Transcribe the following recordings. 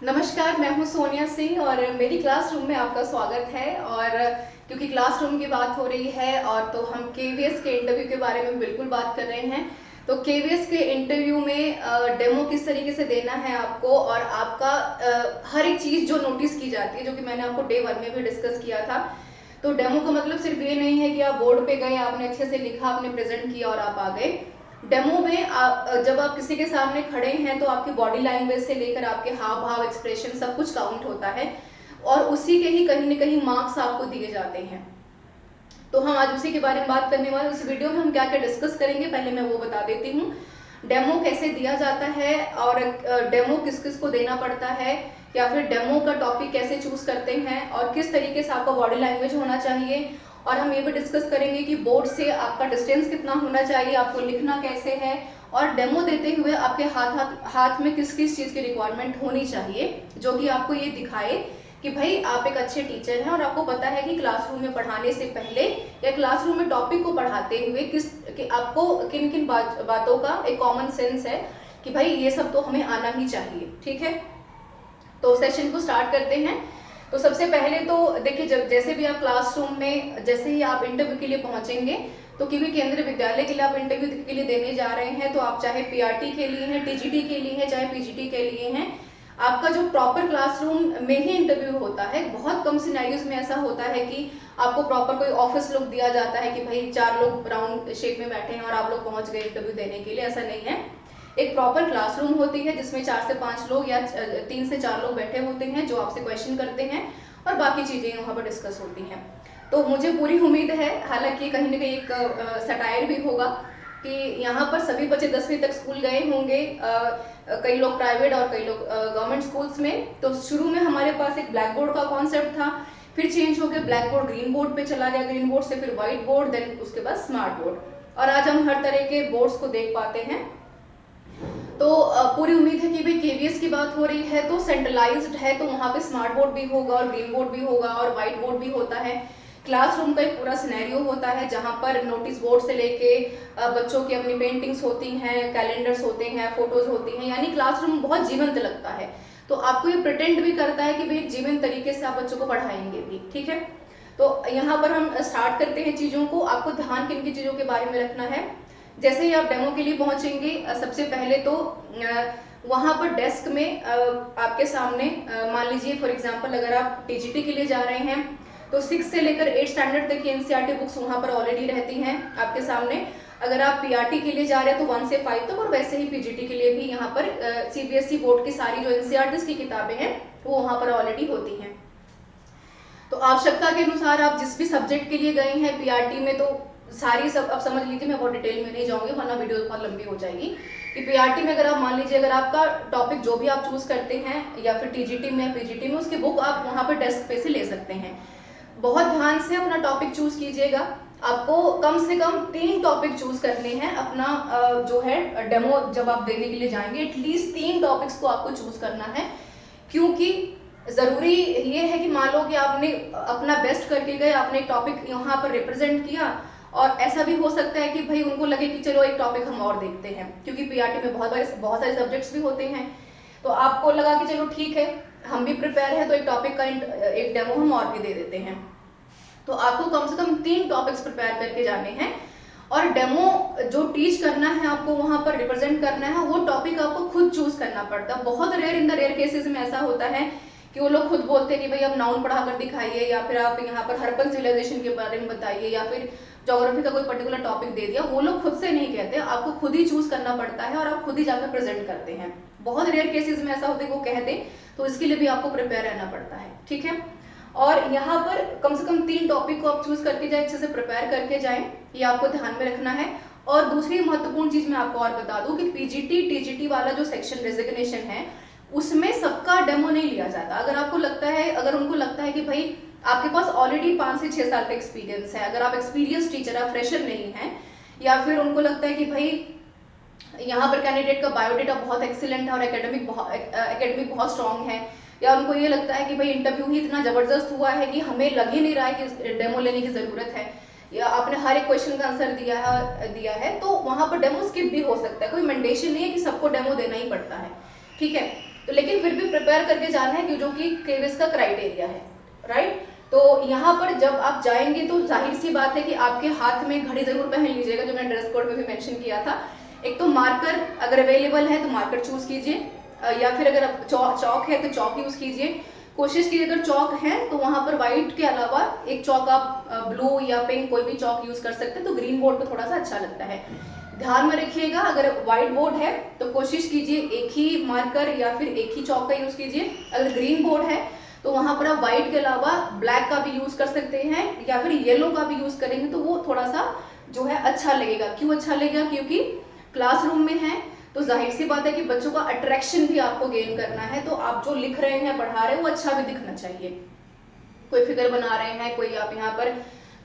नमस्कार, मैं हूं सोनिया सिंह और मेरी क्लासरूम में आपका स्वागत है। और क्योंकि क्लासरूम की बात हो रही है और तो हम केवीएस के इंटरव्यू के बारे में बिल्कुल बात कर रहे हैं। तो केवीएस के इंटरव्यू में डेमो किस तरीके से देना है आपको, और आपका हर एक चीज़ जो नोटिस की जाती है, जो कि मैंने आपको डे 1 में भी डिस्कस किया था। तो डेमो का मतलब सिर्फ ये नहीं है कि आप बोर्ड पे गए, आपने अच्छे से लिखा, आपने प्रेजेंट किया और आप आ गए। डेमो में जब आप किसी के सामने खड़े हैं तो आपकी बॉडी लैंग्वेज से लेकर आपके हाव भाव, एक्सप्रेशन, सब कुछ काउंट होता है और उसी के ही कहीं न कहीं मार्क्स आपको दिए जाते हैं। तो हम आज उसी के बारे में बात करने वाले। इस वीडियो में हम क्या क्या डिस्कस करेंगे, पहले मैं वो बता देती हूँ। डेमो कैसे दिया जाता है और डेमो किस किस को देना पड़ता है, या फिर डेमो का टॉपिक कैसे चूज करते हैं और किस तरीके से आपका बॉडी लैंग्वेज होना चाहिए। और हम ये भी डिस्कस करेंगे कि बोर्ड से आपका डिस्टेंस कितना होना चाहिए, आपको लिखना कैसे है, और डेमो देते हुए आपके हाथ में किस किस चीज़ की रिक्वायरमेंट होनी चाहिए, जो कि आपको ये दिखाए कि भाई आप एक अच्छे टीचर हैं और आपको पता है कि क्लासरूम में पढ़ाने से पहले या क्लासरूम में टॉपिक को पढ़ाते हुए कि आपको किन किन बातों का एक कॉमन सेंस है कि भाई ये सब तो हमें आना ही चाहिए। ठीक है, तो सेशन को स्टार्ट करते हैं। तो सबसे पहले तो देखिए, जब जैसे भी आप क्लासरूम में, जैसे ही आप इंटरव्यू के लिए पहुंचेंगे, तो किसी केंद्रीय विद्यालय के लिए आप इंटरव्यू के लिए देने जा रहे हैं, तो आप चाहे पीआरटी के लिए हैं, टीजीटी के लिए हैं, चाहे पीजीटी के लिए हैं, आपका जो प्रॉपर क्लासरूम में ही इंटरव्यू होता है। बहुत कम सिनेरियोज में ऐसा होता है कि आपको प्रॉपर कोई ऑफिस लुक दिया जाता है कि भाई 4 लोग राउंड शेप में बैठे हैं और आप लोग पहुंच गए इंटरव्यू देने के लिए, ऐसा नहीं है। एक प्रॉपर क्लासरूम होती है जिसमें 4 से 5 लोग या 3 से 4 लोग बैठे होते हैं जो आपसे क्वेश्चन करते हैं और बाकी चीजें वहां पर डिस्कस होती हैं। तो मुझे पूरी उम्मीद है, हालांकि कहीं ना कहीं एक सटायर भी होगा, कि यहाँ पर सभी बच्चे 10वीं तक स्कूल गए होंगे, कई लोग प्राइवेट और कई लोग गवर्नमेंट स्कूल्स में। तो शुरू में हमारे पास एक ब्लैक बोर्ड का कॉन्सेप्ट था, फिर चेंज होकर ब्लैक बोर्ड ग्रीन बोर्ड पे चला गया, ग्रीन बोर्ड से फिर व्हाइट बोर्ड, देन उसके बाद स्मार्ट बोर्ड, और आज हम हर तरह के बोर्ड्स को देख पाते हैं। तो पूरी उम्मीद है कि भाई केवीएस की बात हो रही है तो सेंट्रलाइज्ड है, तो वहाँ पे स्मार्ट बोर्ड भी होगा और ग्रीन बोर्ड भी होगा और व्हाइट बोर्ड भी होता है। क्लासरूम का एक पूरा सिनेरियो होता है जहाँ पर नोटिस बोर्ड से लेके बच्चों की अपनी पेंटिंग्स होती हैं, कैलेंडर्स होते हैं, फोटोज होती हैं, यानी क्लासरूम बहुत जीवंत लगता है। तो आपको ये प्रिटेंड भी करता है कि भाई एक जीवंत तरीके से आप बच्चों को पढ़ाएंगे भी। ठीक है, तो यहाँ पर हम स्टार्ट करते हैं चीज़ों को। आपको ध्यान किन किन चीज़ों के बारे में रखना है। जैसे ही आप डेमो के लिए पहुंचेंगे, सबसे पहले तो वहां पर डेस्क में आपके सामने, मान लीजिए फॉर एग्जांपल अगर आप टीजीटी के लिए जा रहे हैं तो 6 से लेकर 8 स्टैंडर्ड तक की एनसीईआरटी बुक्स वहां पर ऑलरेडी रहती हैं आपके सामने। अगर आप पीआरटी के लिए जा रहे हैं तो 1 से 5 तक, और वैसे ही पीजीटी के लिए भी यहाँ पर सीबीएसई बोर्ड की सारी जो एनसीईआरटी की किताबें हैं वो वहां पर ऑलरेडी होती हैं। तो आवश्यकता के अनुसार आप जिस भी सब्जेक्ट के लिए गए हैं पीआरटी में, तो सारी सब अब समझ लीजिए, मैं बहुत डिटेल में नहीं जाऊंगी वरना वीडियो बहुत लंबी हो जाएगी। कि पीआरटी में अगर आप मान लीजिए, अगर आपका टॉपिक जो भी आप चूज करते हैं या फिर टीजीटी में, पीजीटी में, उसकी बुक आप वहां पर डेस्क पे से ले सकते हैं। बहुत ध्यान से अपना टॉपिक चूज कीजिएगा। आपको कम से कम 3 टॉपिक चूज करने हैं अपना जो है डेमो जब आप देने के लिए जाएंगे, एटलीस्ट 3 टॉपिक्स को आपको चूज करना है। क्योंकि जरूरी ये है कि मान लो कि आपने अपना बेस्ट करके गए, आपने एक टॉपिक यहाँ पर रिप्रेजेंट किया, और ऐसा भी हो सकता है कि भाई उनको लगे कि चलो एक टॉपिक हम और देखते हैं, क्योंकि पीआरटी में बहुत सारे सब्जेक्ट्स भी होते हैं। तो आपको लगा कि चलो ठीक है, हम भी प्रिपेयर है, तो एक टॉपिक का एक डेमो हम और भी दे देते हैं। तो आपको कम से कम 3 टॉपिक्स प्रिपेयर करके जाने हैं, और डेमो जो टीच करना है आपको, वहां पर रिप्रेजेंट करना है, वो टॉपिक आपको खुद चूज करना पड़ता है। बहुत rare, in the rare cases में ऐसा होता है कि वो लोग खुद बोलते हैं कि भाई आप नाउन पढ़ाकर दिखाइए, या फिर आप यहाँ पर हरप्पन सिविलाइजेशन के बारे में बताइए, या फिर ज्योग्राफी का कोई पर्टिकुलर टॉपिक दे दिया। वो लोग खुद से नहीं कहते, आपको खुद ही चूज करना पड़ता है और आप खुद ही जाकर प्रेजेंट करते हैं। बहुत रेयर केसेस में ऐसा होता है कि वो कह दे, तो इसके लिए भी आपको प्रिपेयर रहना पड़ता है। ठीक है, और यहाँ पर कम से कम 3 टॉपिक को आप चूज करके जाए, अच्छे से प्रिपेयर करके जाएं, ये आपको ध्यान में रखना है। और दूसरी महत्वपूर्ण चीज मैं आपको और बता दूं कि पीजीटी टीजीटी वाला जो सेक्शन रेजिग्नेशन है, उसमें सबका डेमो नहीं लिया जाता। अगर आपको लगता है, अगर उनको लगता है कि भाई आपके पास ऑलरेडी 5 से 6 साल का एक्सपीरियंस है, अगर आप एक्सपीरियंस टीचर, आप फ्रेशर नहीं है, या फिर उनको लगता है कि भाई यहाँ पर कैंडिडेट का बायोडेटा बहुत एक्सीलेंट है और एकेडमिक बहुत स्ट्रांग है, या उनको ये लगता है कि भाई इंटरव्यू ही इतना जबरदस्त हुआ है कि हमें लग ही नहीं रहा है कि डेमो लेने की जरूरत है, या आपने हर एक क्वेश्चन का आंसर दिया है, तो वहां पर डेमो स्किप भी हो सकता है। कोई मैंडेशन नहीं है कि सबको डेमो देना ही पड़ता है। ठीक है, तो लेकिन फिर भी प्रिपेयर करके जाना है जो कि केवीएस का क्राइटेरिया है, राइट। तो यहाँ पर जब आप जाएंगे तो जाहिर सी बात है कि आपके हाथ में घड़ी जरूर पहन लीजिएगा, जो मैंने ड्रेस कोड में भी मेंशन किया था। एक तो मार्कर अगर अवेलेबल है तो मार्कर चूज कीजिए, या फिर अगर चौक है तो चौक यूज कीजिए। कोशिश कीजिए अगर चौक है तो वहां पर व्हाइट के अलावा एक चौक आप ब्लू या पिंक कोई भी चौक यूज कर सकते हैं, तो ग्रीन बोर्ड पे थोड़ा सा अच्छा लगता है। ध्यान में रखिएगा अगर व्हाइट बोर्ड है तो कोशिश कीजिए एक ही मार्कर या फिर एक ही चौक का यूज कीजिए। अगर ग्रीन बोर्ड है तो वहां पर आप व्हाइट के अलावा ब्लैक का भी यूज कर सकते हैं या फिर येलो का भी यूज करेंगे तो वो थोड़ा सा जो है अच्छा लगेगा। क्यों अच्छा लगेगा? क्योंकि क्लासरूम में है तो जाहिर सी बात है कि बच्चों का अट्रैक्शन भी आपको गेन करना है, तो आप जो लिख रहे हैं पढ़ा रहे हैं वो अच्छा भी दिखना चाहिए। कोई फिगर बना रहे हैं, कोई आप यहाँ पर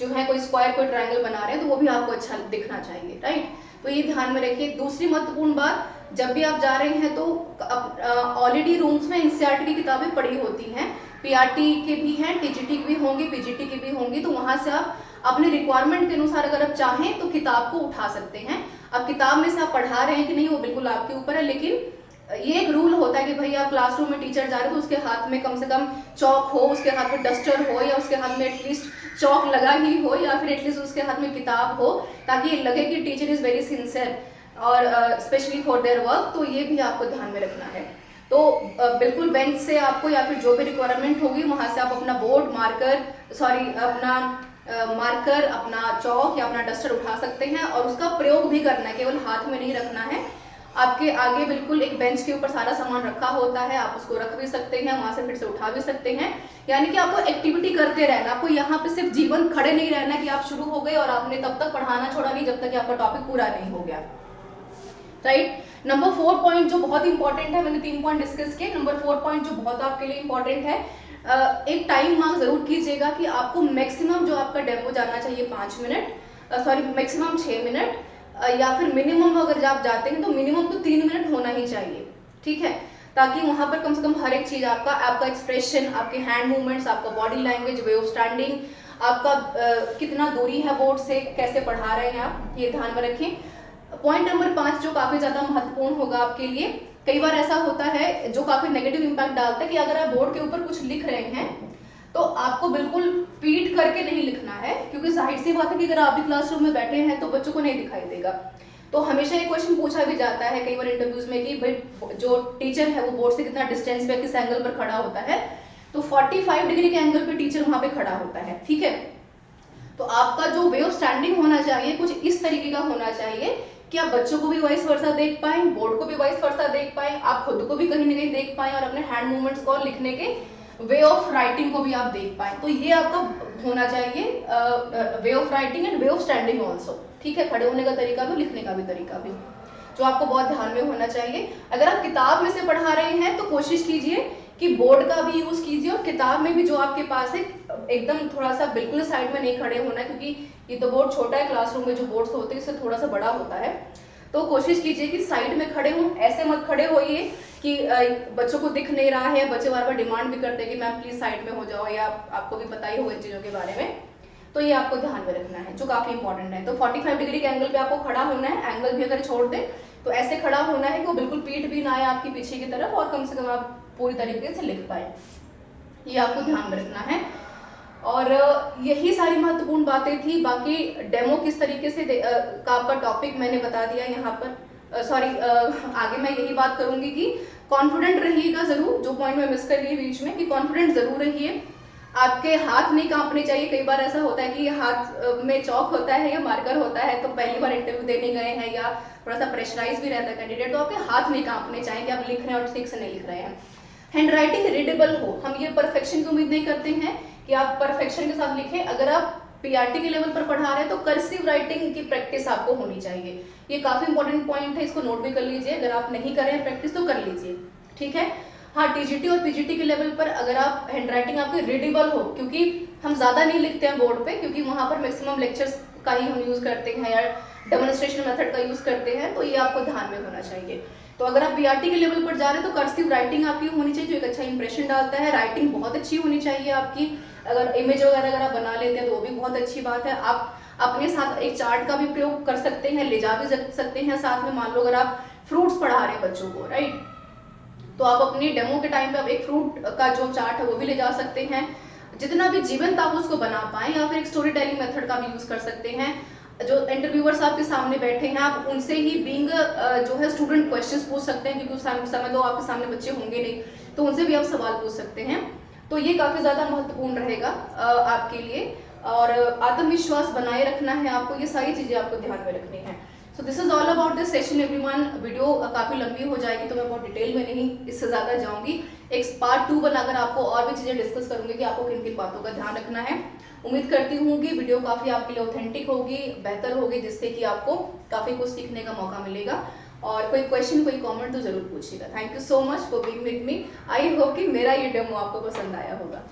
जो है कोई स्क्वायर कोई ट्रायंगल बना रहे हैं तो वो भी आपको अच्छा दिखना चाहिए, राइट। तो ये ध्यान में रखिए। दूसरी महत्वपूर्ण बात, जब भी आप जा रहे हैं तो ऑलरेडी रूम्स में एनसीईआरटी की किताबें पढ़ी होती हैं, पीआरटी के भी हैं, टीजीटी के भी होंगे, पीजीटी के भी होंगे, तो वहां से आप अपने रिक्वायरमेंट के अनुसार अगर आप चाहें तो किताब को उठा सकते हैं। अब किताब में से आप पढ़ा रहे हैं कि नहीं वो बिल्कुल आपके ऊपर है, लेकिन ये एक रूल होता है कि भाई आप क्लासरूम में टीचर जा रहे हो तो उसके हाथ में कम से कम चौक हो, उसके हाथ में डस्टर हो, या उसके हाथ में एटलीस्ट चौक लगा ही हो, या फिर एटलीस्ट उसके हाथ में किताब हो, ताकि ये लगे कि टीचर इज वेरी सिंसियर और स्पेशली फॉर देयर वर्क। तो ये भी आपको ध्यान में रखना है। तो बिल्कुल बेंच से आपको या फिर जो भी रिक्वायरमेंट होगी वहां से आप अपना बोर्ड मार्कर अपना चौक या अपना डस्टर उठा सकते हैं और उसका प्रयोग भी करना है, केवल हाथ में नहीं रखना है। आपके आगे बिल्कुल एक बेंच के ऊपर सारा सामान रखा होता है, आप उसको रख भी सकते हैं, वहां से फिर से उठा भी सकते हैं। यानी कि आपको एक्टिविटी करते रहना, आपको यहाँ पे सिर्फ जीवन खड़े नहीं रहना कि आप शुरू हो गए और आपने तब तक पढ़ाना छोड़ा नहीं जब तक कि आपका टॉपिक पूरा नहीं हो गया, राइट। नंबर 4 पॉइंट जो बहुत इंपॉर्टेंट है, मैंने 3 पॉइंट डिस्कस किए, नंबर 4 पॉइंट जो बहुत आपके लिए इंपॉर्टेंट है, एक टाइम मार्क जरूर कीजिएगा कि आपको मैक्सिमम जो आपका डेमो जाना चाहिए 5 मिनट, मैक्सिमम 6 मिनट, या फिर मिनिमम अगर आप जाते हैं तो मिनिमम तो 3 मिनट होना ही चाहिए, ठीक है। ताकि वहां पर कम से कम हर एक चीज आपका एक्सप्रेशन, आपके हैंड मूवमेंट्स, आपका body language, way of standing, आपका कितना दूरी है बोर्ड से, कैसे पढ़ा रहे हैं आप, ये ध्यान में रखें। पॉइंट नंबर 5 जो काफी ज्यादा महत्वपूर्ण होगा आपके लिए, कई बार ऐसा होता है जो काफी नेगेटिव इंपैक्ट डालता है कि अगर आप बोर्ड के ऊपर कुछ लिख रहे हैं तो आपको बिल्कुल पीट करके नहीं लिखना है, क्योंकि जाहिर सी बात है कि अगर आप भी क्लासरूम में बैठे हैं तो बच्चों को नहीं दिखाई देगा। तो हमेशा ये क्वेश्चन पूछा भी जाता है कई बार इंटरव्यूज में कि भाई जो टीचर है वो बोर्ड से कितना डिस्टेंस पे किस एंगल पर खड़ा होता है, तो 45 डिग्री के एंगल पे टीचर वहां पे खड़ा होता है, ठीक है। तो आपका जो वे ऑफ स्टैंडिंग होना चाहिए कुछ इस तरीके का होना चाहिए कि आप बच्चों को भी वाइस वर्सा देख पाए, बोर्ड को भी वाइस वर्सा देख पाए, आप खुद को भी कहीं ना कहीं देख पाए और अपने हैंड मूवमेंट्स को लिखने के वे ऑफ राइटिंग को भी आप देख पाए। तो ये आपका होना चाहिए way of writing and way of standing also, ठीक है। खड़े होने का तरीका भी, लिखने का भी तरीका भी, जो आपको बहुत ध्यान में होना चाहिए। अगर आप किताब में से पढ़ा रहे हैं तो कोशिश कीजिए कि बोर्ड का भी यूज कीजिए और किताब में भी जो आपके पास है एकदम थोड़ा सा बिल्कुल साइड में नहीं खड़े होना, क्योंकि ये तो बोर्ड छोटा है, क्लासरूम में जो बोर्ड्स होते हैं इससे थोड़ा सा बड़ा होता है। तो कोशिश कीजिए कि साइड में खड़े हों, ऐसे मत खड़े होइए कि बच्चों को दिख नहीं रहा है, बच्चे बार बार डिमांड भी करते हैं कि मैम प्लीज साइड में हो जाओ, या आपको भी पता ही होगा इन चीजों के बारे में। तो ये आपको ध्यान में रखना है जो काफी इंपॉर्टेंट है। तो 45 डिग्री के एंगल पे आपको खड़ा होना है, एंगल भी अगर छोड़ दे तो ऐसे खड़ा होना है कि वो बिल्कुल पीठ भी ना आए आपकी पीछे की तरफ, और कम से कम आप पूरी तरीके से लिख पाए, ये आपको ध्यान में रखना है। और यही सारी महत्वपूर्ण बातें थी। बाकी डेमो किस तरीके से का आपका टॉपिक मैंने बता दिया यहाँ पर। आगे मैं यही बात करूंगी कि कॉन्फिडेंट रहिएगा जरूर, जो पॉइंट मैं मिस कर रही बीच में, कि कॉन्फिडेंट जरूर रहिए, आपके हाथ नहीं कांपने चाहिए। कई बार ऐसा होता है कि हाथ में चौक होता है या मार्कर होता है, तो पहली बार इंटरव्यू देने गए हैं या थोड़ा सा प्रेशराइज भी रहता है कैंडिडेट, तो आपके हाथ नहीं कांपने चाहिए कि आप लिख रहे हैं और ठीक से नहीं लिख रहे हैं। हैंड राइटिंग रीडेबल हो, हम ये परफेक्शन की उम्मीद नहीं करते हैं कि आप परफेक्शन के साथ लिखें। अगर आप पीआरटी के लेवल पर पढ़ा रहे हैं तो कर्सिव राइटिंग की प्रैक्टिस आपको होनी चाहिए, ये काफी इंपॉर्टेंट पॉइंट है, इसको नोट भी कर लीजिए। अगर आप नहीं कर रहे हैं प्रैक्टिस तो कर लीजिए, ठीक है। हाँ, टीजीटी और पीजीटी के लेवल पर अगर आप हैंड राइटिंग आपकी रीडेबल हो, क्योंकि हम ज्यादा नहीं लिखते हैं बोर्ड पे, क्योंकि वहां पर मैक्सिमम लेक्चर्स का ही हम यूज करते हैं या डेमोन्स्ट्रेशन मेथड का यूज करते हैं, तो ये आपको ध्यान में होना चाहिए। तो अगर आप पीआरटी के लेवल पर जा रहे हैं तो कर्सिव राइटिंग आपकी होनी चाहिए, जो एक अच्छा इंप्रेशन डालता है। राइटिंग बहुत अच्छी होनी चाहिए आपकी, अगर इमेज वगैरह अगर आप बना लेते हैं तो वो भी बहुत अच्छी बात है। आप अपने साथ एक चार्ट का भी प्रयोग कर सकते हैं, ले जा भी सकते हैं साथ में। मान लो अगर आप फ्रूट्स पढ़ा रहे हैं बच्चों को, राइट, तो आप अपनी डेमो के टाइम पे आप एक फ्रूट का जो चार्ट है वो भी ले जा सकते हैं, जितना भी जीवंत आप उसको बना पाएं, या फिर एक स्टोरी टेलिंग मेथड का भी यूज कर सकते हैं। जो इंटरव्यूअर्स आपके सामने बैठे हैं आप उनसे ही बीइंग जो है स्टूडेंट क्वेश्चंस पूछ सकते हैं, क्योंकि उस समय तो आपके सामने बच्चे होंगे नहीं, तो उनसे भी आप सवाल पूछ सकते हैं। तो ये काफी ज्यादा महत्वपूर्ण रहेगा आपके लिए। और आत्मविश्वास बनाए रखना है आपको, ये सारी चीजें आपको ध्यान में रखनी है। So this is all about this session everyone. Video काफी लंबी हो जाएगी तो मैं बहुत डिटेल में नहीं इससे ज्यादा जाऊंगी। एक पार्ट 2 बनाकर आपको और भी चीजें डिस्कस करूंगी कि आपको किन किन बातों का ध्यान रखना है। उम्मीद करती हूँ कि वीडियो काफी आपके लिए ऑथेंटिक होगी, बेहतर होगी, जिससे कि आपको काफी कुछ सीखने का मौका मिलेगा। और कोई क्वेश्चन कोई कमेंट तो जरूर पूछिएगा। Thank you so much for being with me. I hope कि मेरा ये डेमो आपको पसंद आया होगा।